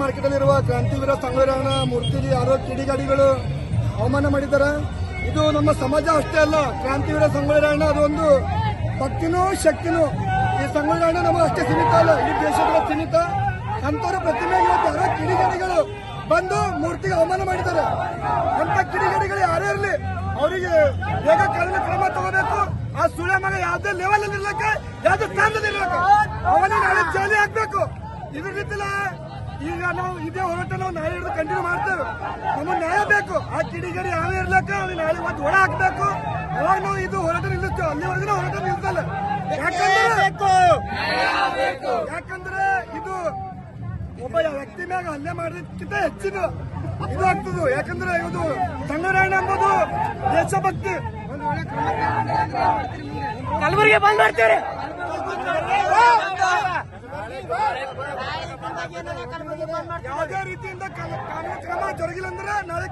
Market ಅಲ್ಲಿರುವ ಕ್ರಾಂತಿವೀರ ಸಂಗೊಳ್ಳಿ ಮೂರ್ತಿಗೆ ಯಾರೋ ಕಿಡಿಗಾಡಿಗಳು ಅವಮಾನ ಮಾಡಿದ್ದಾರೆ. ಇದು ನಮ್ಮ ಸಮಾಜ ಅಷ್ಟೇ ಅಲ್ಲ, ಕ್ರಾಂತಿವೀರ ಸಂಗೊಳ್ಳಿ ಅದೊಂದು ಭಕ್ತಿನೂ ಶಕ್ತಿನೂ. ಈ ಸಂಗೊಳ್ಳಿ ನಮಗೆ ಅಷ್ಟೇ ಸೀಮಿತ ಅಲ್ಲ, ಈ ದೇಶದ ಸೀಮಿತ. ಅಂತವರ ಪ್ರತಿಮೆಗೆ ಯಾರೋ ಕಿಡಿಗಾಡಿಗಳು ಬಂದು ಮೂರ್ತಿಗೆ ಅವಮಾನ ಮಾಡಿದ್ದಾರೆ. ಅಂತ ಕಿಡಿಗೇಡಿಗಳು ಯಾರೇ ಇರಲಿ ಅವರಿಗೆ ಬೇಗ ಕಾನೂನು ಕ್ರಮ ತಗೋಬೇಕು. ಆ ಸುಳ್ಯ ಮಗ ಯಾವುದೇ ಲೆವೆಲ್ ಅಲ್ಲಿ ಇರ್ಲಕ್ಕೆ, ಯಾವುದೇ ಸ್ಥಾನದಲ್ಲಿ ಇರ್ಲಕ್ಕೆ ಅವನಿಗೆ ನಾಳೆ ಜಾಲಿ ಹಾಕ್ಬೇಕು. ಇದ್ರ ರೀತಿಲ ಈಗ ನಾವು ಇದೇ ಹೋರಾಟ ನಾವು ನಾಳೆ ಹಿಡಿದು ಕಂಟಿನ್ಯೂ ಮಾಡ್ತೇವೆ. ನಮಗೆ ನ್ಯಾಯ ಬೇಕು. ಆ ಕಿಡಿಗೇಡಿ ಯಾವೇ ಇರ್ಲಕ್ಕೆ ಅವ್ನಿಗೆ ನಾಳೆ ಒಂದು ಒಳ ಹಾಕ್ಬೇಕು. ಅವಾಗ ನಾವು ಇದು ಹೋರಾಟ ನಿಲ್ಲಿಸ್ತೇವೆ. ಅಲ್ಲಿವರೆಗೂ ಹೋರಾಟ ನಿಲ್ತಲ್ಲ. ಯಾಕಂದ್ರೆ ಇದು ಒಬ್ಬ ವ್ಯಕ್ತಿ ಮ್ಯಾಗ ಹಲ್ಲೆ ಮಾಡೋದಕ್ಕಿಂತ ಹೆಚ್ಚಿನ ಇದು ಆಗ್ತದೆ. ಯಾಕಂದ್ರೆ ಇದು ಸಂಗೊಳ್ಳಿ ಎಂಬುದು ದೇಶಭಕ್ತಿ. ಕಲಬುರಗಿ ಬಂದ್ ಮಾಡ್ತೀವ್ರಿ. ಯಾವುದೇ ರೀತಿಯಿಂದ ಕಾನೂನು ಕ್ರಮ ಜರುಗಿಲ್ಲ ಅಂದ್ರೆ ನಾಳೆ